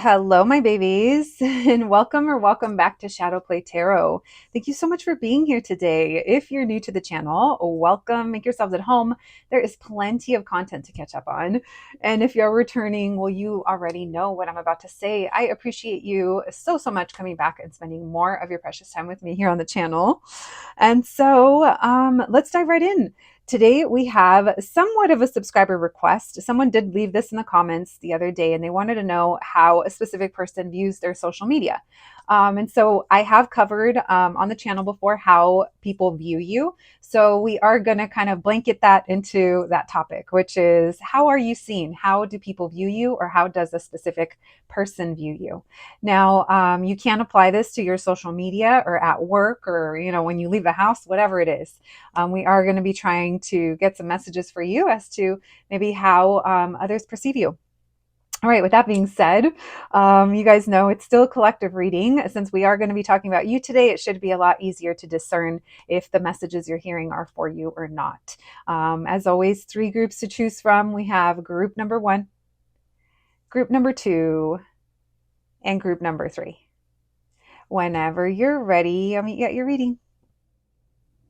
Hello, my babies, and welcome back to Shadow Play Tarot. Thank you so much for being here today. If you're new to the channel, welcome. Make yourselves at home. There is plenty of content to catch up on. And if you're returning, well, you already know what I'm about to say. I appreciate you so much coming back and spending more of your precious time with me here on the channel. And so let's dive right in. Today we have somewhat of a subscriber request. Someone did leave this in the comments the other day and they wanted to know how a specific person views their social media. And so I have covered on the channel before how people view you. So we are going to kind of blanket that into that topic, which is how are you seen? How do people view you, or how does a specific person view you? Now, you can apply this to your social media or at work, or, when you leave the house, whatever it is. We are going to be trying to get some messages for you as to maybe how others perceive you. All right, with that being said, you guys know it's still a collective reading. Since we are going to be talking about you today, it should be a lot easier to discern if the messages you're hearing are for you or not. As always, 3 groups to choose from. We have group number 1, group number 2, and group number 3. Whenever you're ready, I'll meet you at your reading.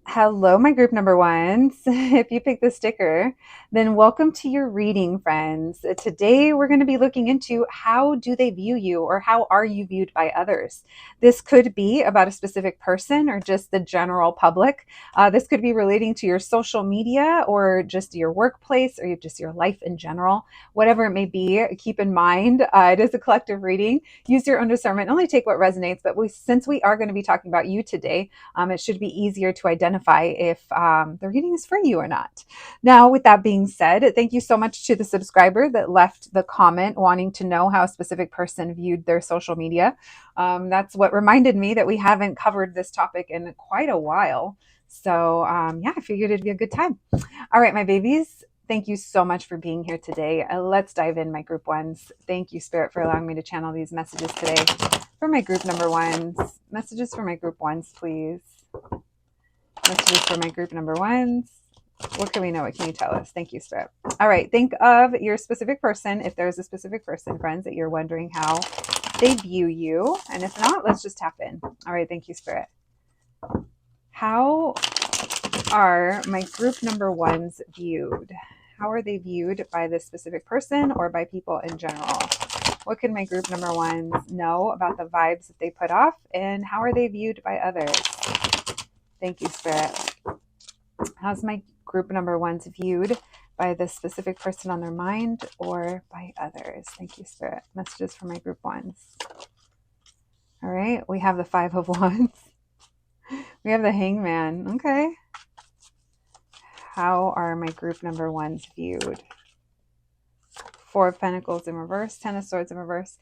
Hello, my group number ones. If you pick the sticker, then welcome to your reading, friends. Today, we're going to be looking into how do they view you, or how are you viewed by others? This could be about a specific person or just the general public. This could be relating to your social media or just your workplace or just your life in general. Whatever it may be, keep in mind, it is a collective reading. Use your own discernment. Only take what resonates, but since we are going to be talking about you today, it should be easier to identify if the reading is for you or not. Now, with that being said, thank you so much to the subscriber that left the comment wanting to know how a specific person viewed their social media. That's what reminded me that we haven't covered this topic in quite a while. So yeah, I figured it'd be a good time. All right, my babies. Thank you so much for being here today. Let's dive in, my group ones. Thank you, Spirit, for allowing me to channel these messages today. For my group number ones, messages for my group ones, please. Messages for my group number ones. What can we know? What can you tell us? Thank you, Spirit. All right. Think of your specific person. If there's a specific person, friends, that you're wondering how they view you. And if not, let's just tap in. All right. Thank you, Spirit. How are my group number ones viewed? How are they viewed by this specific person or by people in general? What can my group number ones know about the vibes that they put off? And how are they viewed by others? Thank you, Spirit. How's my group number ones viewed by this specific person on their mind or by others? Thank you, Spirit. Messages for my group ones. All right. We have the 5 of Wands. We have the Hangman. Okay. How are my group number ones viewed? 4 of Pentacles in reverse, 10 of Swords in reverse.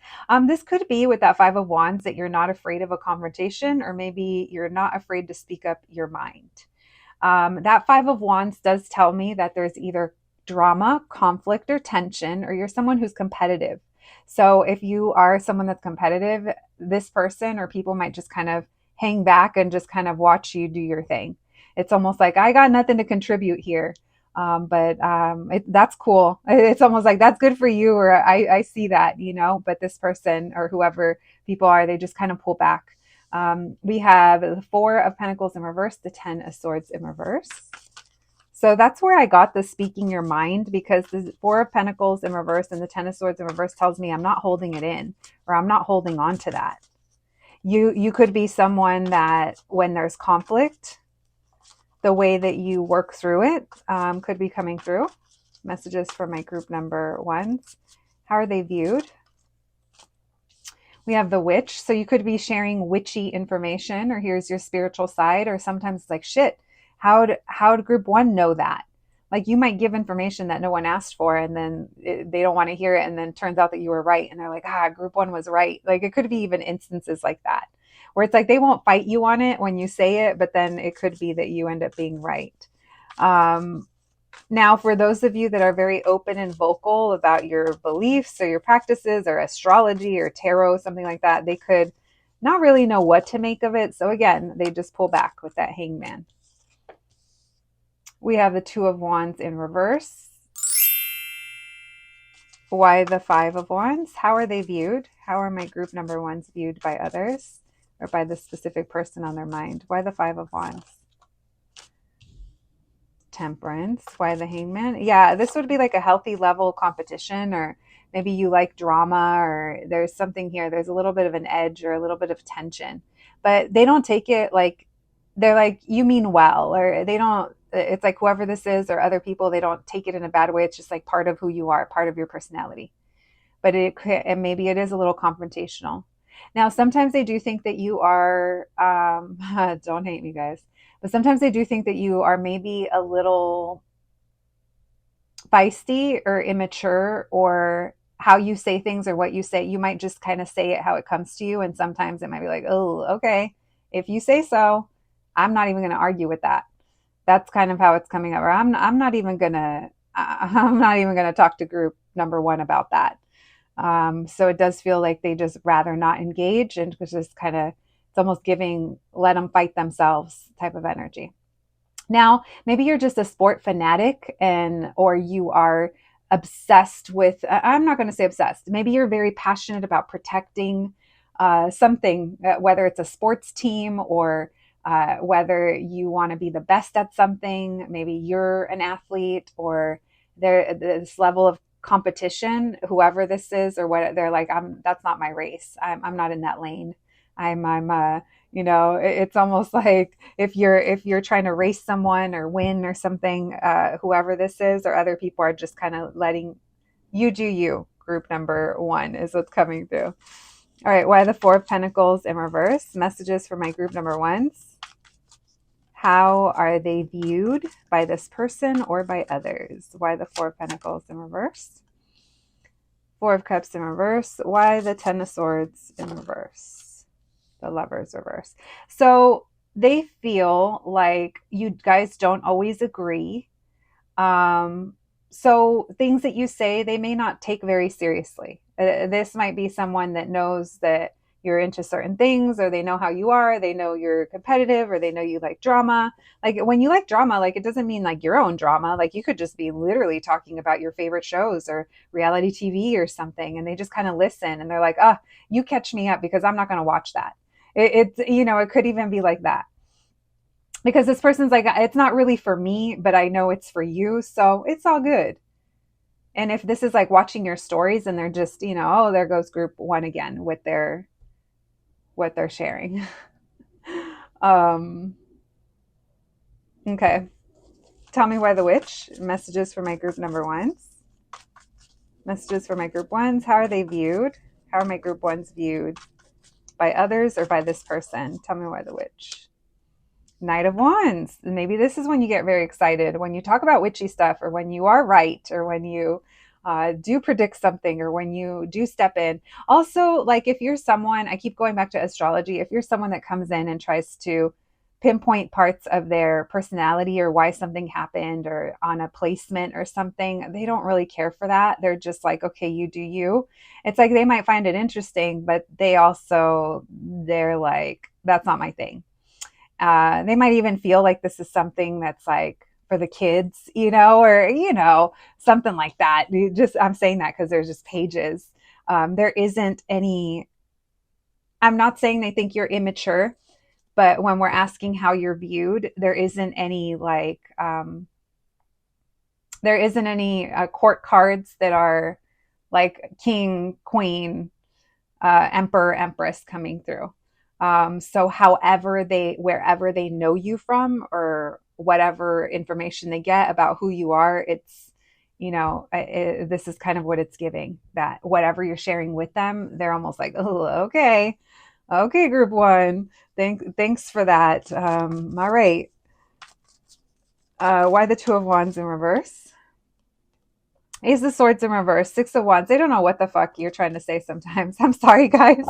This could be with that 5 of Wands that you're not afraid of a confrontation, or maybe you're not afraid to speak up your mind. That 5 of Wands does tell me that there's either drama, conflict, or tension, or you're someone who's competitive. So if you are someone that's competitive, this person or people might just kind of hang back and just kind of watch you do your thing. It's almost like, I got nothing to contribute here. But that's cool. It's almost like that's good for you, or I see that, but this person or whoever people are, they just kind of pull back. We have the 4 of Pentacles in reverse, the 10 of Swords in reverse. So that's where I got the speaking your mind, because the 4 of Pentacles in reverse and the 10 of Swords in reverse tells me I'm not holding it in, or I'm not holding on to that. You could be someone that when there's conflict, the way that you work through it could be coming through. Messages for my group number ones. How are they viewed? We have the Witch. So you could be sharing witchy information, or here's your spiritual side, or sometimes it's like, shit, how'd group 1 know that? Like, you might give information that no one asked for, and then they don't want to hear it, and then it turns out that you were right, and they're like, group 1 was right. Like, it could be even instances like that, where it's like they won't fight you on it when you say it, but then it could be that you end up being right. Now, for those of you that are very open and vocal about your beliefs or your practices or astrology or tarot, something like that, they could not really know what to make of it. So again, they just pull back with that Hangman. We have the 2 of Wands in reverse. Why the Five of Wands? How are they viewed? How are my group number ones viewed by others or by the specific person on their mind? Why the Five of Wands? Temperance. Why the Hangman? Yeah, this would be like a healthy level competition, or maybe you like drama, or there's something here. There's a little bit of an edge or a little bit of tension, but they don't take it like they're like, you mean well, or they don't. It's like whoever this is or other people, they don't take it in a bad way. It's just like part of who you are, part of your personality. But and maybe it is a little confrontational. Now, sometimes they do think that you are, don't hate me, guys, but sometimes they do think that you are maybe a little feisty or immature, or how you say things or what you say. You might just kind of say it how it comes to you. And sometimes it might be like, oh, okay, if you say so, I'm not even going to argue with that. That's kind of how it's coming up. Or I'm not even going to, I'm not even going to talk to group number one about that. So it does feel like they just rather not engage, and it's just kind of, it's almost giving, let them fight themselves type of energy. Now, maybe you're just a sport fanatic, and or you are obsessed with, I'm not going to say obsessed. Maybe you're very passionate about protecting something, whether it's a sports team or whether you want to be the best at something. Maybe you're an athlete, or there this level of competition, whoever this is, or what they're like, that's not my race. I'm not in that lane. I'm it's almost like if you're trying to race someone or win or something, whoever this is or other people are just kind of letting you do you. Group number one is what's coming through. All right, why the Four of Pentacles in reverse? Messages for my group number ones. How are they viewed by this person or by others? Why the Four of Pentacles in reverse? Four of Cups in reverse. Why the Ten of Swords in reverse? The Lovers reverse. So they feel like you guys don't always agree. So things that you say, they may not take very seriously. This might be someone that knows that you're into certain things, or they know how you are, they know you're competitive, or they know you like drama. Like when you like drama, like it doesn't mean like your own drama. Like you could just be literally talking about your favorite shows or reality TV or something, and they just kind of listen and they're like, oh, you catch me up because I'm not going to watch that. It could even be like that, because this person's like, it's not really for me, but I know it's for you, so it's all good. And if this is like watching your stories and they're just, oh, there goes group one again with their what they're sharing. um okay, tell me why the Witch. Messages for my group number ones. Messages for my group ones. How are they viewed? How are my group ones viewed by others or by this person? Tell me why the Witch. Knight of Wands. Maybe this is when you get very excited, when you talk about witchy stuff, or when you are right, or when you do predict something, or when you do step in. Also, like if you're someone, I keep going back to astrology, if you're someone that comes in and tries to pinpoint parts of their personality or why something happened or on a placement or something, they don't really care for that. They're just like, okay, you do you. It's like they might find it interesting, but they're like, that's not my thing. They might even feel like this is something that's like for the kids, or something like that. I'm saying that because there's just pages. There isn't any. I'm not saying they think you're immature, but when we're asking how you're viewed, there isn't any court cards that are like king, queen, emperor, empress coming through. So wherever they know you from, or whatever information they get about who you are, this is kind of what it's giving, that whatever you're sharing with them, they're almost like, oh, okay. Okay, group one. Thanks for that. All right. Why the Two of Wands in reverse? Ace of Swords in reverse. Six of Wands. They don't know what the fuck you're trying to say sometimes. I'm sorry, guys.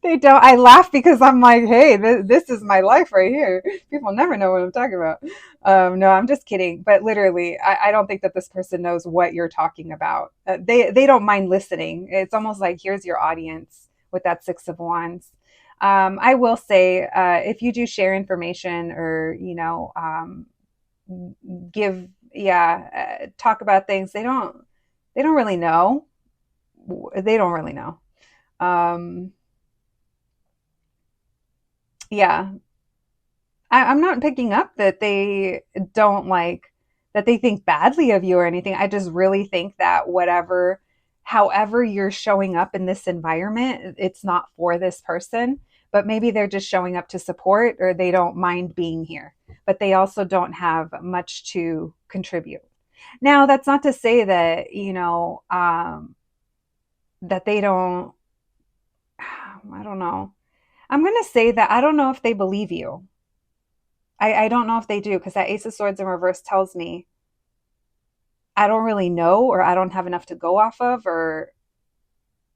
They don't. I laugh because I'm like, hey, this is my life right here. People never know what I'm talking about. No, I'm just kidding. But literally, I don't think that this person knows what you're talking about. They don't mind listening. It's almost like, here's your audience with that Six of Wands. I will say, if you do share information, or talk about things, they don't. They don't really know. They don't really know. Um, yeah, I'm not picking up that they don't like, that they think badly of you or anything. I just really think that however you're showing up in this environment, it's not for this person, but maybe they're just showing up to support, or they don't mind being here, but they also don't have much to contribute. Now, that's not to say that, that they don't, I don't know. I'm going to say that I don't know if they believe you. I don't know if they do, because that Ace of Swords in reverse tells me I don't really know, or I don't have enough to go off of, or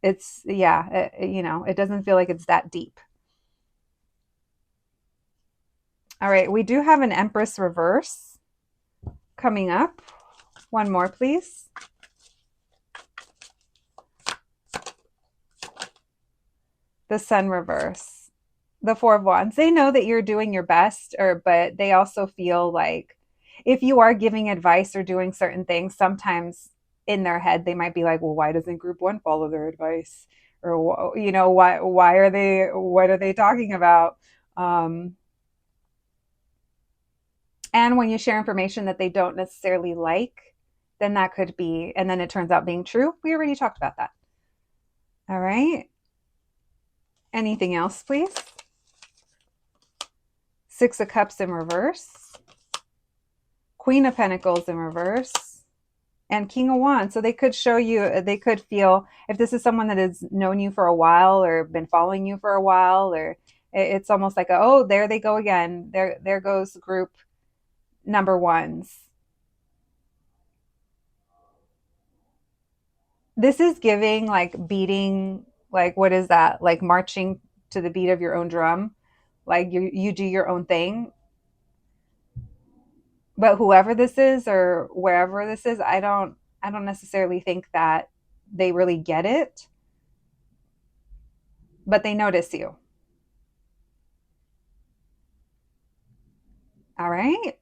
it's, yeah, it doesn't feel like it's that deep. All right, we do have an Empress reverse coming up. One more, please. The Sun reverse. The Four of Wands. They know that you're doing your best, but they also feel like if you are giving advice or doing certain things, sometimes in their head they might be like, well, why doesn't group one follow their advice? Or why are they, what are they talking about? Um, and when you share information that they don't necessarily like, then that could be, and then it turns out being true. We already talked about that. All right. Anything else, please? Six of Cups in reverse. Queen of Pentacles in reverse. And King of Wands. So they could show you, they could feel, if this is someone that has known you for a while or been following you for a while, or it's almost like, oh, there they go again. There goes group number ones. This is giving like beating, like what is that? Like marching to the beat of your own drum. Like you do your own thing. But whoever this is or wherever this is, I don't necessarily think that they really get it, but they notice you. All right.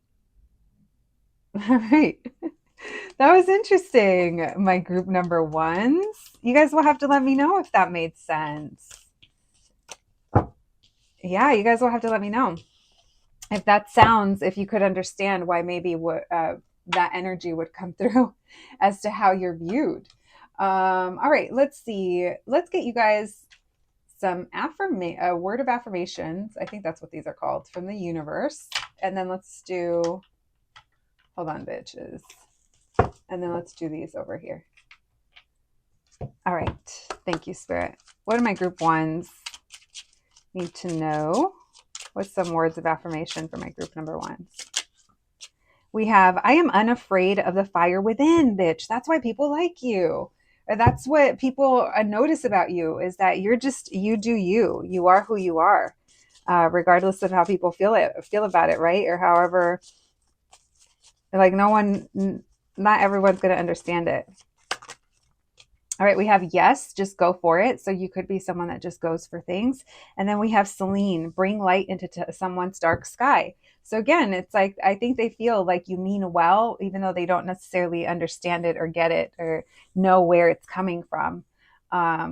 All right. That was interesting. My group number ones. You guys will have to let me know if that made sense. Yeah, you guys will have to let me know if that sounds, if you could understand why maybe what that energy would come through as to how you're viewed. All right, let's see. Let's get you guys some a word of affirmations. I think that's what these are called, from the universe. And then let's do, hold on, bitches. And then let's do these over here. All right. Thank you, Spirit. What do my group ones need to know? What's some words of affirmation for my group number ones? We have, I am unafraid of the fire within, bitch. That's why people like you. Or that's what people notice about you, is that you do you. You are who you are, regardless of how people feel about it, right? Or however, like not everyone's going to understand it. All right, we have yes, just go for it. So you could be someone that just goes for things. And then we have Celine, bring light into someone's dark sky. So again, it's like, I think they feel like you mean well, even though they don't necessarily understand it or get it or know where it's coming from. I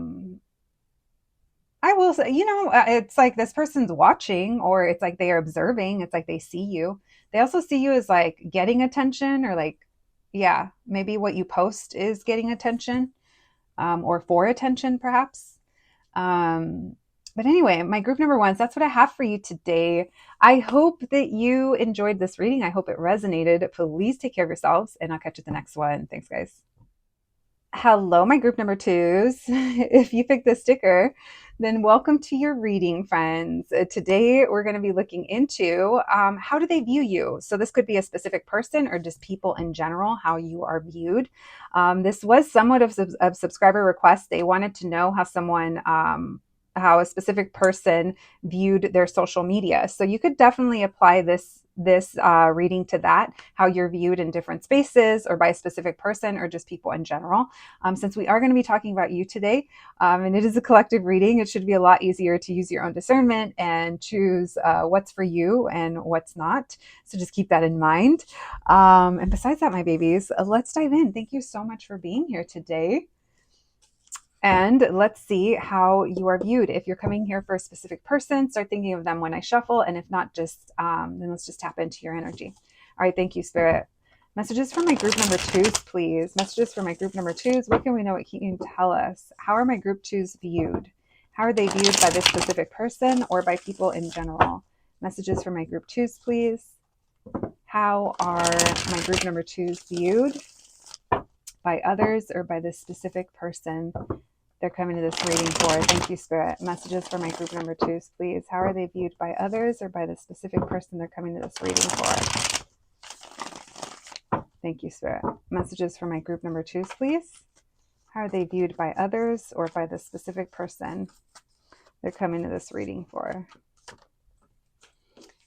will say, it's like this person's watching, or it's like they are observing. It's like they see you. They also see you as like getting attention, or like, yeah, maybe what you post is getting attention, or for attention, perhaps. But anyway, my group number ones, that's what I have for you today. I hope that you enjoyed this reading. I hope it resonated. Please take care of yourselves, and I'll catch you at the next one. Thanks, guys. Hello, my group number twos. If you picked the sticker, then welcome to your reading, friends. Today, we're going to be looking into how do they view you? So this could be a specific person or just people in general, how you are viewed. This was somewhat of subscriber request. They wanted to know how someone how a specific person viewed their social media. So you could definitely apply this reading to that, how you're viewed in different spaces or by a specific person or just people in general. Since we are going to be talking about you today, and it is a collective reading, it should be a lot easier to use your own discernment and choose what's for you and what's not. So just keep that in mind. And besides that, my babies, let's dive in. Thank you so much for being here today. And let's see how you are viewed. If you're coming here for a specific person, start thinking of them when I shuffle. And if not, just then let's just tap into your energy. All right, thank you, Spirit. Messages for my group number twos, please. Messages for my group number twos. What can we know? What can you tell us? How are my group twos viewed? How are they viewed by this specific person or by people in general? Messages for my group twos, please. How are my group number twos viewed by others or by this specific person they're coming to this reading for? Thank you, Spirit. Messages for my group number twos, please. How are they viewed by others or by the specific person they're coming to this reading for? Thank you, Spirit. Messages for my group number twos, please. How are they viewed by others or by the specific person they're coming to this reading for?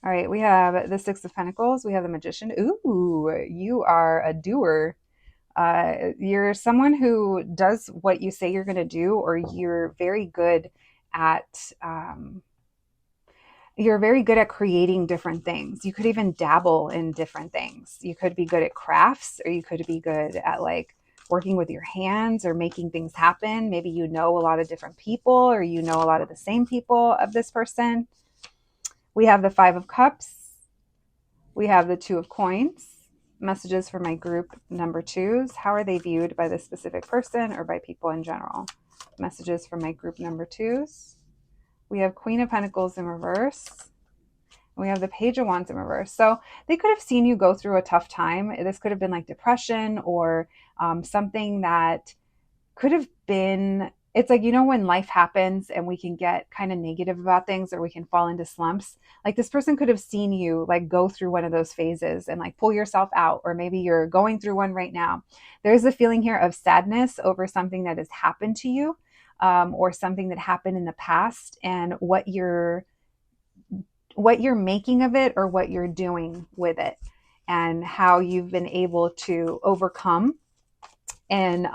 All right, we have the Six of Pentacles. We have the Magician. Ooh, you are a doer. You're someone who does what you say you're going to do, or you're very good at creating different things. You could even dabble in different things. You could be good at crafts, or you could be good at like working with your hands or making things happen. Maybe you know a lot of different people, or you know a lot of the same people of this person. We have the Five of Cups. We have the Two of Coins. Messages for my group number twos. How are they viewed by this specific person or by people in general? Messages for my group number twos. We have Queen of Pentacles in reverse. We have the Page of Wands in reverse. So they could have seen you go through a tough time. This could have been like depression or something that could have been, it's like, you know, when life happens and we can get kind of negative about things or we can fall into slumps, like this person could have seen you like go through one of those phases and like pull yourself out, or maybe you're going through one right now. There's a feeling here of sadness over something that has happened to you, or something that happened in the past, and what you're making of it or what you're doing with it, and how you've been able to overcome and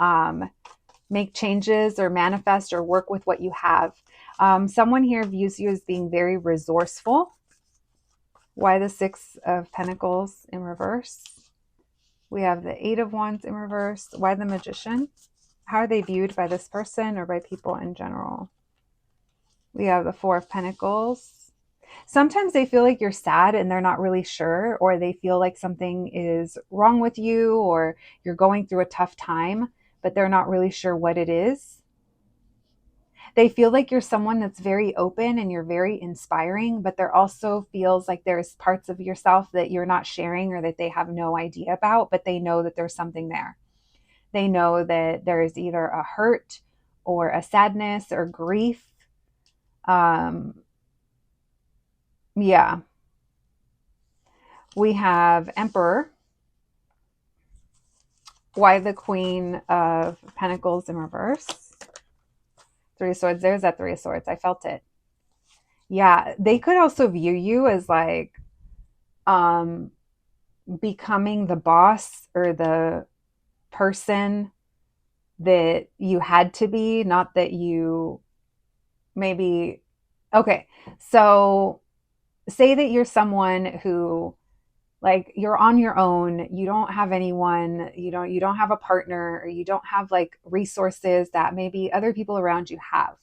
make changes or manifest or work with what you have. Someone here views you as being very resourceful. Why the Six of Pentacles in reverse? We have the Eight of Wands in reverse. Why the Magician? How are they viewed by this person or by people in general? We have the Four of Pentacles. Sometimes they feel like you're sad and they're not really sure, or they feel like something is wrong with you, or you're going through a tough time, but they're not really sure what it is. They feel like you're someone that's very open and you're very inspiring, but there also feels like there's parts of yourself that you're not sharing or that they have no idea about, but they know that there's something there. They know that there's either a hurt or a sadness or grief. Yeah. We have Emperor. Why the Queen of Pentacles in reverse? Three of Swords. There's that Three of Swords. I felt it. Yeah, they could also view you as like becoming the boss or the person that you had to be, not that you maybe. Okay, so say that you're someone who, like, you're on your own, you don't have anyone, you don't have a partner, or you don't have like resources that maybe other people around you have.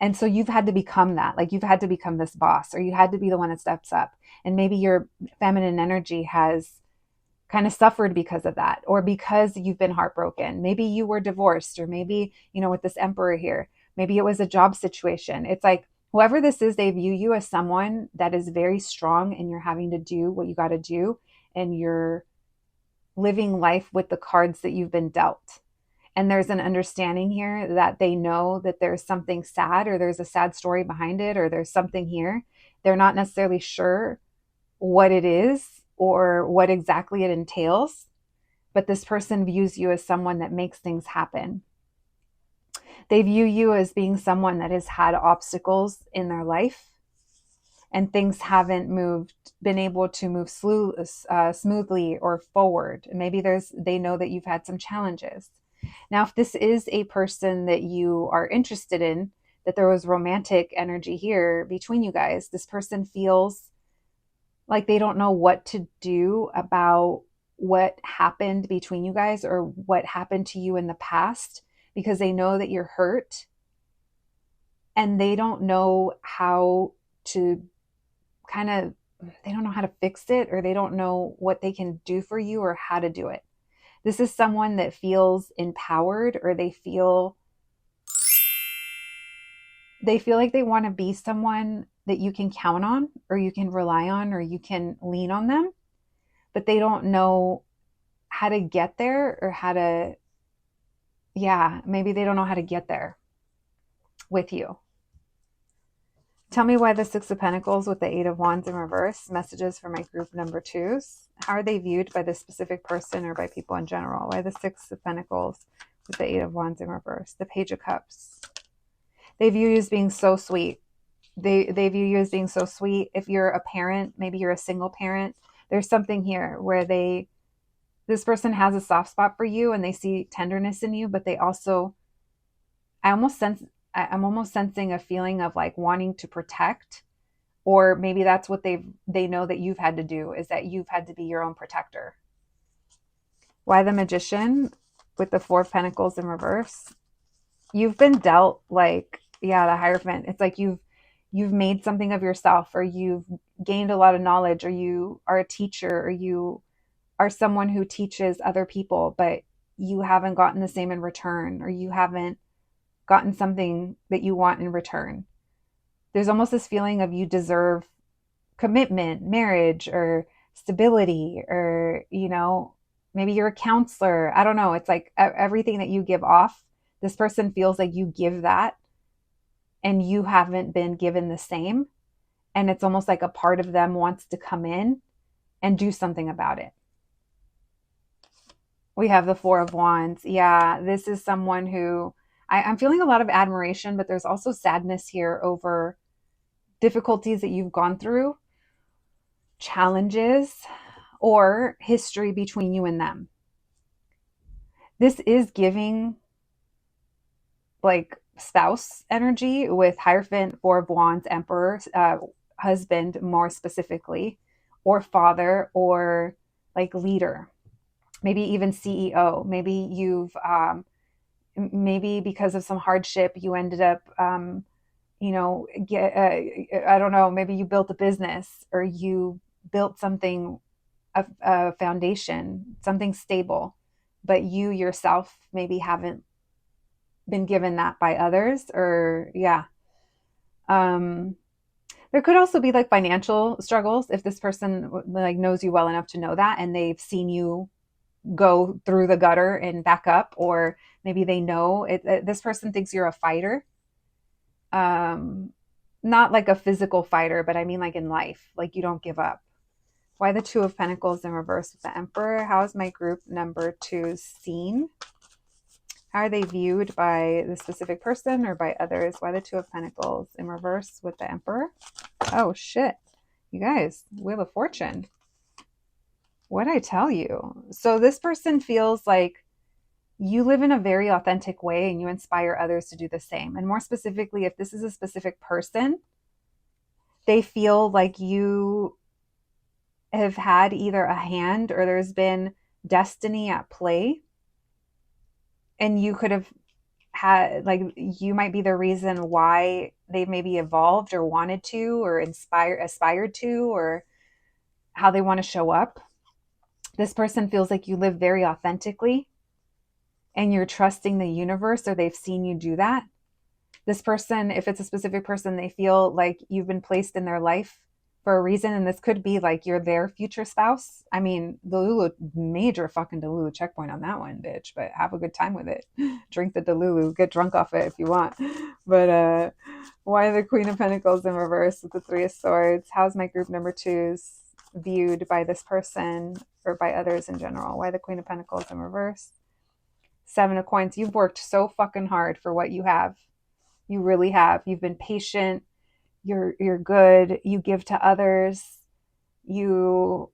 And so you've had to become that, like you've had to become this boss, or you had to be the one that steps up. And maybe your feminine energy has kind of suffered because of that, or because you've been heartbroken. Maybe you were divorced, or maybe, you know, with this Emperor here, maybe it was a job situation. It's like, whoever this is, they view you as someone that is very strong, and you're having to do what you got to do, and you're living life with the cards that you've been dealt. And there's an understanding here that they know that there's something sad, or there's a sad story behind it, or there's something here. They're not necessarily sure what it is or what exactly it entails, but this person views you as someone that makes things happen. They view you as being someone that has had obstacles in their life, and things haven't been able to move smoothly or forward. Maybe they know that you've had some challenges. Now, if this is a person that you are interested in, that there was romantic energy here between you guys, this person feels like they don't know what to do about what happened between you guys or what happened to you in the past, because they know that you're hurt and they don't know how to they don't know how to fix it, or they don't know what they can do for you or how to do it. This is someone that feels empowered, or they feel like they want to be someone that you can count on, or you can rely on, or you can lean on them, but they don't know how to get there, or maybe they don't know how to get there with you. Tell me why the Six of Pentacles with the Eight of Wands in reverse. Messages for my group number 2s. How are they viewed by this specific person or by people in general? Why the Six of Pentacles with the Eight of Wands in reverse? The Page of Cups. They view you as being so sweet. They view you as being so sweet. If you're a parent, maybe you're a single parent, there's something here where this person has a soft spot for you and they see tenderness in you, but they also, I'm almost sensing a feeling of like wanting to protect, or maybe that's what they know that you've had to do, is that you've had to be your own protector. Why the Magician with the Four of Pentacles in reverse? You've been dealt the Hierophant. It's like you've made something of yourself, or you've gained a lot of knowledge, or you are a teacher, or you are someone who teaches other people, but you haven't gotten the same in return, or you haven't gotten something that you want in return. There's almost this feeling of you deserve commitment, marriage, or stability, or, maybe you're a counselor. I don't know. It's like everything that you give off, this person feels like you give that and you haven't been given the same. And it's almost like a part of them wants to come in and do something about it. We have the Four of Wands. Yeah, this is someone who I'm feeling a lot of admiration, but there's also sadness here over difficulties that you've gone through, challenges, or history between you and them. This is giving like spouse energy with Hierophant, Four of Wands, Emperor, husband more specifically, or father, or like leader, maybe even CEO. Maybe maybe because of some hardship, you ended up, I don't know, maybe you built a business, or you built something, a foundation, something stable, but you yourself maybe haven't been given that by others, or there could also be like financial struggles if this person like knows you well enough to know that, and they've seen you go through the gutter and back up, or maybe they know this person thinks you're a fighter, not like a physical fighter, but I mean like in life, like you don't give up. Why the Two of Pentacles in reverse with the Emperor? How is my group number 2 seen? How are they viewed by the specific person or by others? Why the Two of Pentacles in reverse with the Emperor? Oh shit, you guys, Wheel of Fortune. What'd I tell you? So this person feels like you live in a very authentic way and you inspire others to do the same. And more specifically, if this is a specific person, they feel like you have had either a hand or there's been destiny at play. And you could have had, like, you might be the reason why they maybe evolved or wanted to, or aspired to, or how they want to show up. This person feels like you live very authentically and you're trusting the universe, or they've seen you do that. This person, if it's a specific person, they feel like you've been placed in their life for a reason. And this could be like you're their future spouse. I mean, major fucking Delulu checkpoint on that one, bitch, but have a good time with it. Drink the Delulu, get drunk off it if you want. But why the Queen of Pentacles in reverse with the Three of Swords? How's my group number 2s viewed by this person or by others in general? Why the Queen of Pentacles in reverse? Seven of Coins. You've worked so fucking hard for what you have. You really have. You've been patient. You're good. You give to others. You,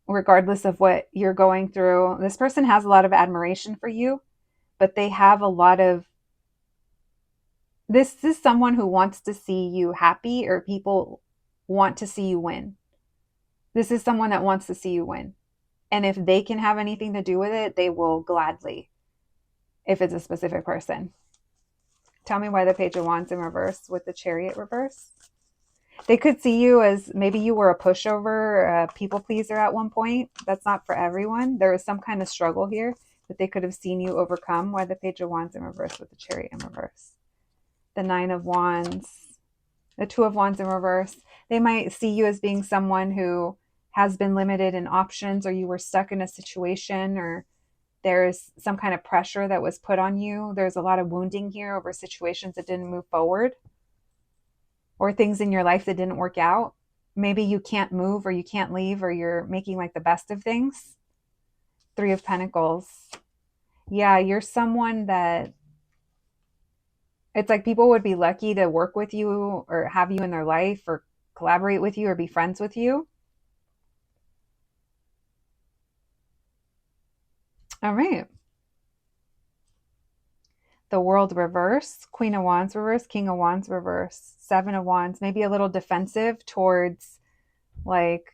regardless of what you're going through, this person has a lot of admiration for you, but they have a lot of, this is someone who wants to see you happy, or people want to see you win. This is someone that wants to see you win. And if they can have anything to do with it, they will gladly, if it's a specific person. Tell me why the Page of Wands in reverse with the Chariot reverse. They could see you as maybe you were a pushover, a people pleaser at one point. That's not for everyone. There is some kind of struggle here that they could have seen you overcome. Why the Page of Wands in reverse with the Chariot in reverse. The Nine of Wands, the Two of Wands in reverse. They might see you as being someone who has been limited in options, or you were stuck in a situation, or there's some kind of pressure that was put on you. There's a lot of wounding here over situations that didn't move forward, or things in your life that didn't work out. Maybe you can't move, or you can't leave, or you're making like the best of things. Three of Pentacles. Yeah, you're someone that it's like people would be lucky to work with you or have you in their life or collaborate with you or be friends with you. All right. The World reverse, Queen of Wands reverse, King of Wands reverse, Seven of Wands, maybe a little defensive towards like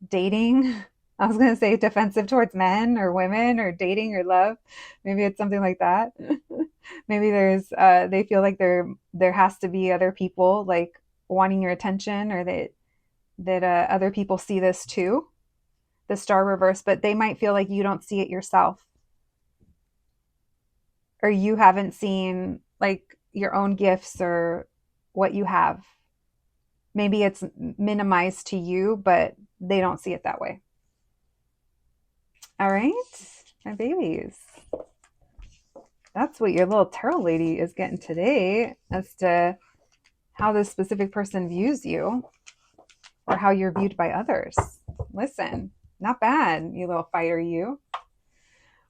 dating. I was going to say defensive towards men or women or dating or love. Maybe it's something like that. Maybe there's they feel like there has to be other people like wanting your attention, or that other people see this too. The Star reverse, but they might feel like you don't see it yourself, or you haven't seen like your own gifts or what you have. Maybe it's minimized to you, but they don't see it that way. All right, my babies. That's what your little tarot lady is getting today as to how this specific person views you, or how you're viewed by others. Listen, not bad, you little fighter, you.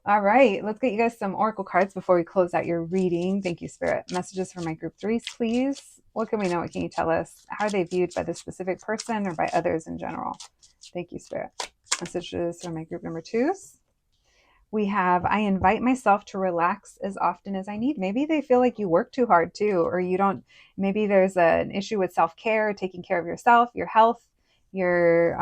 All right, let's get you guys some oracle cards before we close out your reading. Thank you, Spirit. Messages for my group threes, please. What can we know? What can you tell us? How are they viewed by this specific person or by others in general? Thank you, Spirit. Messages for my group number twos. We have, I invite myself to relax as often as I need. Maybe they feel like you work too hard too, or you don't. Maybe there's an issue with self-care, taking care of yourself, your health, your,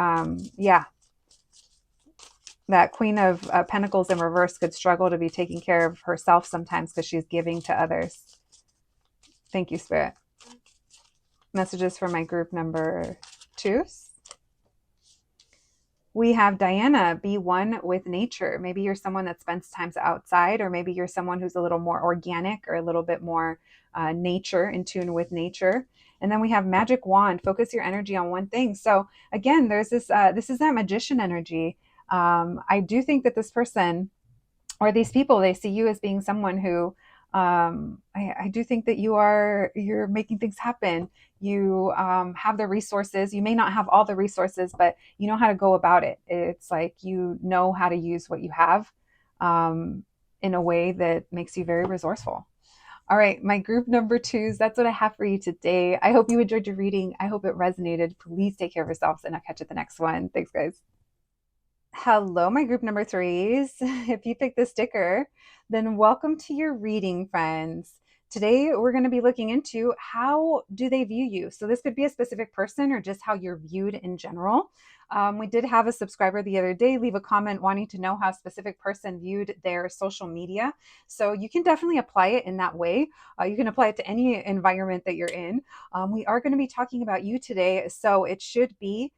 that Queen of Pentacles in reverse could struggle to be taking care of herself sometimes because she's giving to others. Thank you, Spirit. Messages for my group number twos. We have Diana, be one with nature. Maybe you're someone that spends times outside, or maybe you're someone who's a little more organic or a little bit more nature, in tune with nature. And then we have Magic Wand, focus your energy on one thing. So again, there's this, this is that magician energy. I do think that this person or these people, they see you as being someone who, I do think that you're making things happen. You have the resources. You may not have all the resources, but you know how to go about it. It's like you know how to use what you have in a way that makes you very resourceful. All right, my group number twos, that's what I have for you today. I hope you enjoyed your reading. I hope it resonated. Please take care of yourselves, and I'll catch you at the next one. Thanks, guys. Hello, my group number threes. If you picked the sticker, then welcome to your reading, friends. Today, we're going to be looking into how do they view you. So this could be a specific person or just how you're viewed in general. We did have a subscriber the other day leave a comment wanting to know how a specific person viewed their social media. So you can definitely apply it in that way. You can apply it to any environment that you're in. We are going to be talking about you today, so it should be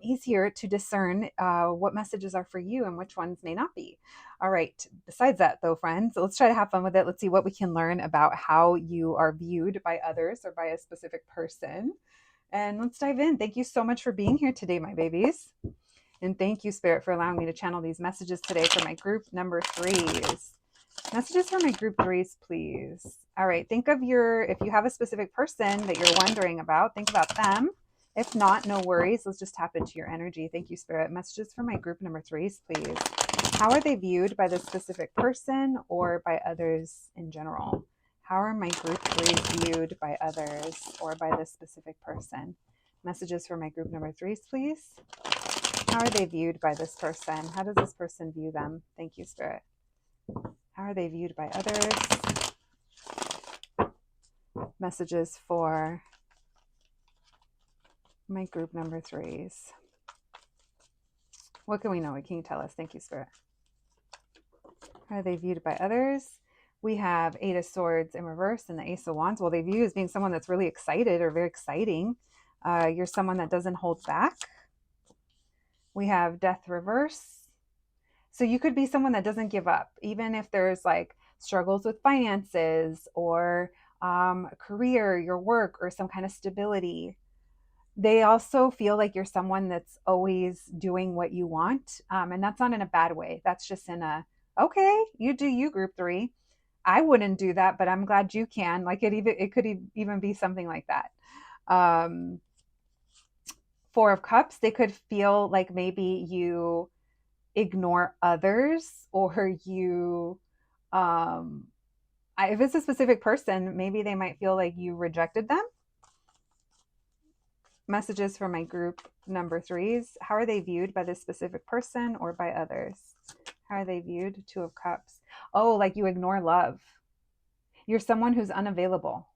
easier to discern what messages are for you and which ones may not be. All right. Besides that, though, friends, let's try to have fun with it. Let's see what we can learn about how you are viewed by others or by a specific person. And let's dive in. Thank you so much for being here today, my babies. And thank you, Spirit, for allowing me to channel these messages today for my group number threes. Messages for my group threes, please. All right. Think of if you have a specific person that you're wondering about, think about them. If not, no worries. Let's just tap into your energy. Thank you, Spirit. Messages for my group number threes, please. How are they viewed by the specific person or by others in general? How are my group threes viewed by others or by this specific person? Messages for my group number threes, please. How are they viewed by this person? How does this person view them? Thank you, Spirit. How are they viewed by others? Messages for my group number threes. What can we know? What can you tell us? Thank you, Spirit. How are they viewed by others? We have Eight of Swords in reverse and the Ace of Wands. Well, they view you as being someone that's really excited or very exciting. You're someone that doesn't hold back. We have Death reverse. So you could be someone that doesn't give up, even if there's like struggles with finances or career, your work, or some kind of stability. They also feel like you're someone that's always doing what you want. And that's not in a bad way. That's just in a, okay, you do you, group three. I wouldn't do that, but I'm glad you can. Like it could even be something like that. Four of Cups, they could feel like maybe you ignore others or you, if it's a specific person, maybe they might feel like you rejected them. Messages for my group number threes. How are they viewed by this specific person or by others? How are they viewed? Two of Cups. Oh, like you ignore love. You're someone who's unavailable.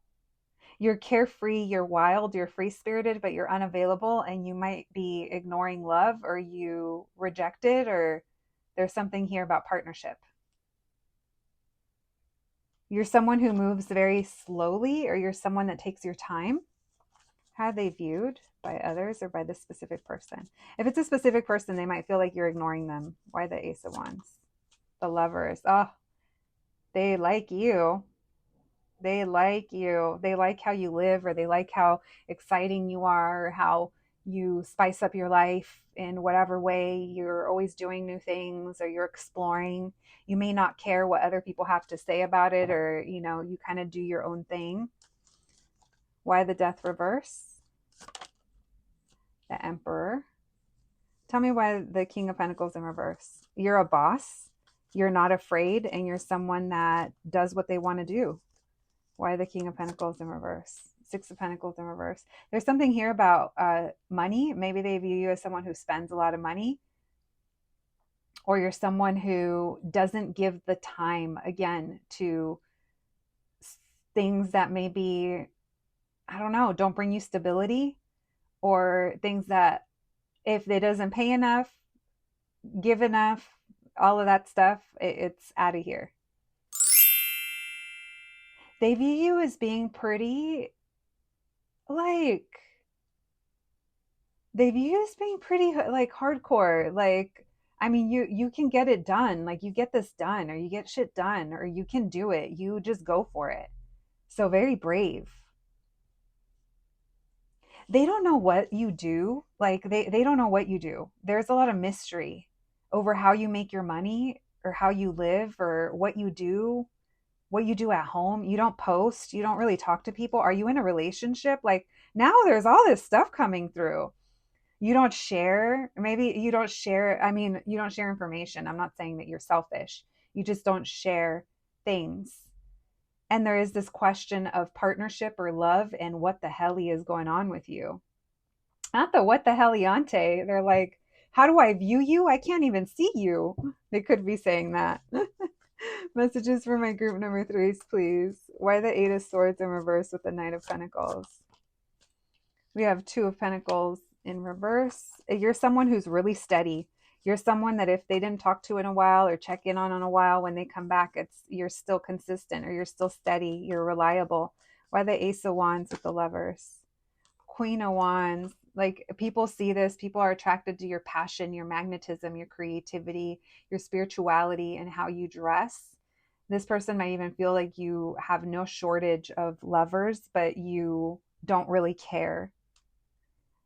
You're carefree, you're wild, you're free-spirited, but you're unavailable, and you might be ignoring love, or you reject it, or there's something here about partnership. You're someone who moves very slowly, or you're someone that takes your time. How are they viewed by others or by this specific person? If it's a specific person, they might feel like you're ignoring them. Why the Ace of Wands? The Lovers. Oh, they like you. They like you. They like how you live, or they like how exciting you are, or how you spice up your life in whatever way. You're always doing new things, or you're exploring. You may not care what other people have to say about it, or, you kind of do your own thing. Why the Death reverse? The Emperor. Tell me why the King of Pentacles in reverse. You're a boss. You're not afraid, and you're someone that does what they want to do. Why the King of Pentacles in reverse? Six of Pentacles in reverse. There's something here about money. Maybe they view you as someone who spends a lot of money, or you're someone who doesn't give the time, again, to things that maybe, I don't know, don't bring you stability, or things that if it doesn't pay enough, give enough, all of that stuff, it's out of here. They view you as being pretty, like, they view you as being pretty, like, hardcore. Like, I mean, you can get it done. Like, you get this done, or you get shit done, or you can do it. You just go for it. So very brave. They don't know what you do. Like, they don't know what you do. There's a lot of mystery over how you make your money, or how you live, or what you do at home. You don't post, you don't really talk to people. Are you in a relationship? Like, now there's all this stuff coming through. You don't share. Maybe you don't share. I mean, you don't share information. I'm not saying that you're selfish. You just don't share things. And there is this question of partnership or love, and what the hell is going on with you. Not the what the helliante. They're like, how do I view you? I can't even see you. They could be saying that. Messages for my group number threes, please. Why the Eight of Swords in reverse with the Knight of Pentacles? We have Two of Pentacles in reverse. You're someone who's really steady. You're someone that if they didn't talk to in a while, or check in on a while, when they come back, you're still consistent, or you're still steady. You're reliable. Why the Ace of Wands with the Lovers? Queen of Wands. Like, people see this. People are attracted to your passion, your magnetism, your creativity, your spirituality, and how you dress. This person might even feel like you have no shortage of lovers, but you don't really care.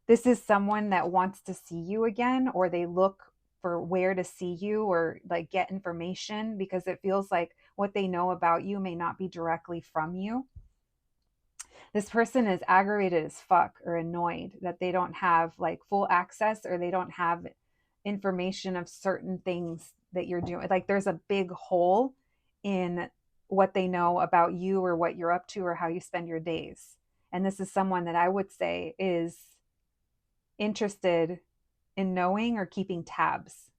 This is someone that wants to see you again, or they look for where to see you, or like get information, because it feels like what they know about you may not be directly from you. This person is aggravated as fuck, or annoyed that they don't have like full access, or they don't have information of certain things that you're doing. Like there's a big hole in what they know about you or what you're up to or how you spend your days. And this is someone that I would say is interested in knowing or keeping tabs.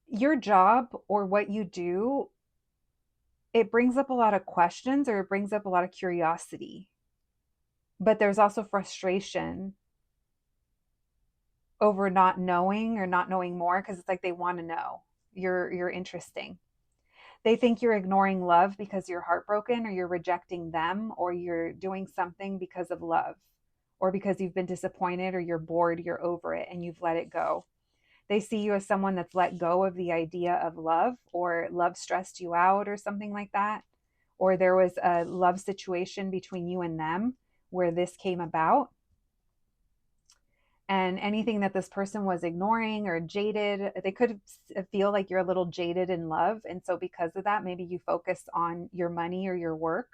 Your job or what you do, it brings up a lot of questions or it brings up a lot of curiosity. But there's also frustration over not knowing or not knowing more because it's like they want to know. You're interesting. They think you're ignoring love because you're heartbroken or you're rejecting them or you're doing something because of love or because you've been disappointed or you're bored, you're over it and you've let it go. They see you as someone that's let go of the idea of love or love stressed you out or something like that. Or there was a love situation between you and them where this came about. And anything that this person was ignoring or jaded, they could feel like you're a little jaded in love. And so, because of that, maybe you focus on your money or your work.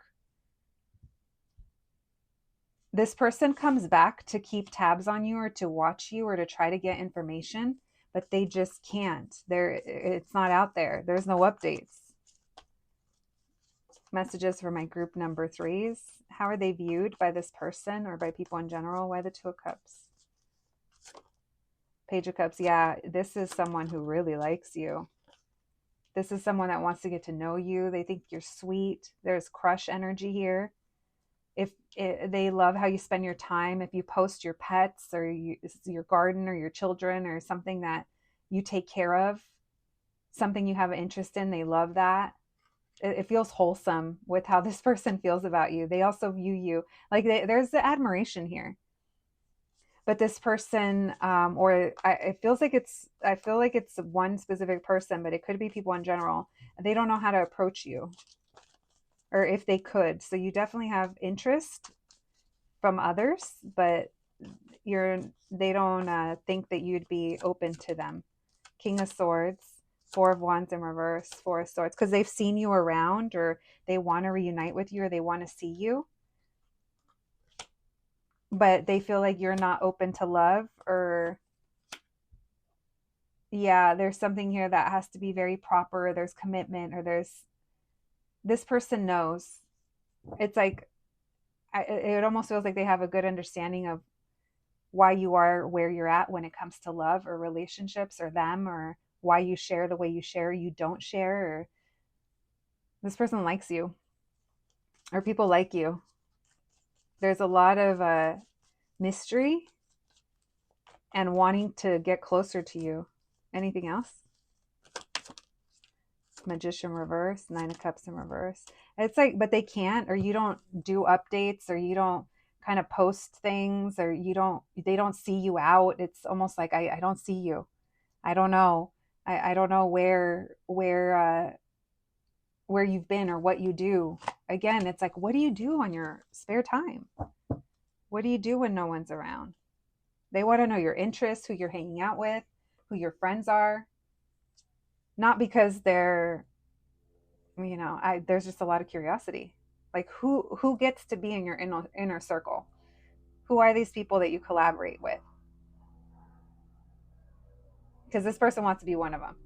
This person comes back to keep tabs on you or to watch you or to try to get information, but they just can't. It's not out there. There's no updates. Messages for my group number 3s. How are they viewed by this person or by people in general? Why the Two of Cups? Page of Cups. Yeah, this is someone who really likes you. This is someone that wants to get to know you. They think you're sweet. There's crush energy here. They love how you spend your time. If you post your pets or your garden or your children or something that you take care of, something you have an interest in, they love that. It feels wholesome with how this person feels about you. They also view you like there's the admiration here. But this person, it feels like I feel like it's one specific person, but it could be people in general. They don't know how to approach you, or if they could. So you definitely have interest from others, but they don't think that you'd be open to them. King of Swords, Four of Wands in reverse, Four of Swords, because they've seen you around, or they want to reunite with you, or they want to see you. But they feel like you're not open to love, or yeah, there's something here that has to be very proper. There's commitment, or this person knows. It's like, it almost feels like they have a good understanding of why you are where you're at when it comes to love or relationships or them, or why you share the way you share, you don't share, or this person likes you, or people like you. There's a lot of mystery and wanting to get closer to you. Anything else? Magician reverse, Nine of Cups in reverse. It's like, but they can't, or you don't do updates, or you don't kind of post things, or they don't see you out. It's almost like I don't see you. I don't know. I don't know where you've been or what you do. Again, it's like, what do you do on your spare time? What do you do when no one's around? They want to know your interests, who you're hanging out with, who your friends are. Not because they're, there's just a lot of curiosity. Like who gets to be in your inner circle? Who are these people that you collaborate with? Because this person wants to be one of them.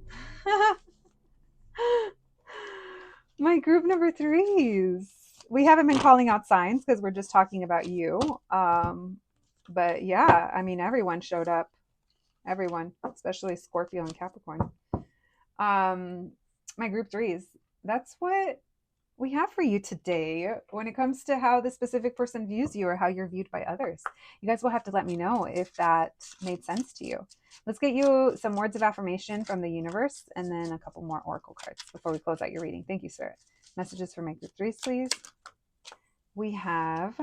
My group number 3s. We haven't been calling out signs because we're just talking about you. But yeah, I mean, everyone showed up. Everyone, especially Scorpio and Capricorn. My group 3s. That's what we have for you today when it comes to how the specific person views you or how you're viewed by others. You guys will have to let me know if that made sense to you. Let's get you some words of affirmation from the universe and then a couple more oracle cards before we close out your reading. Thank you, Spirit. Messages for my group 3s, please. We have,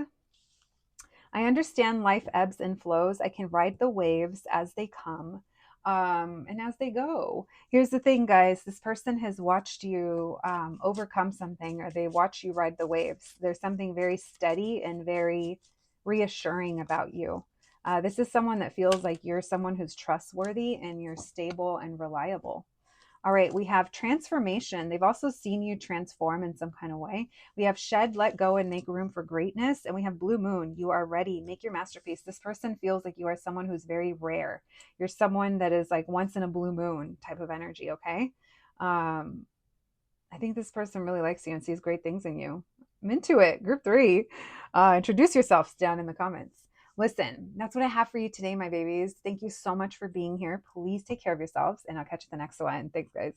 I understand life ebbs and flows. I can ride the waves as they come. And as they go. Here's the thing, guys. This person has watched you overcome something, or they watch you ride the waves. There's something very steady and very reassuring about you. This is someone that feels like you're someone who's trustworthy and you're stable and reliable. All right, we have transformation. They've also seen you transform in some kind of way. We have shed, let go, and make room for greatness. And we have blue moon. You are ready. Make your masterpiece. This person feels like you are someone who's very rare. You're someone that is like once in a blue moon type of energy, okay? Um, I think this person really likes you and sees great things in you. I'm into it. Group three. Introduce yourselves down in the comments. Listen, that's what I have for you today, my babies. Thank you so much for being here. Please take care of yourselves, and I'll catch you the next one. Thanks, guys.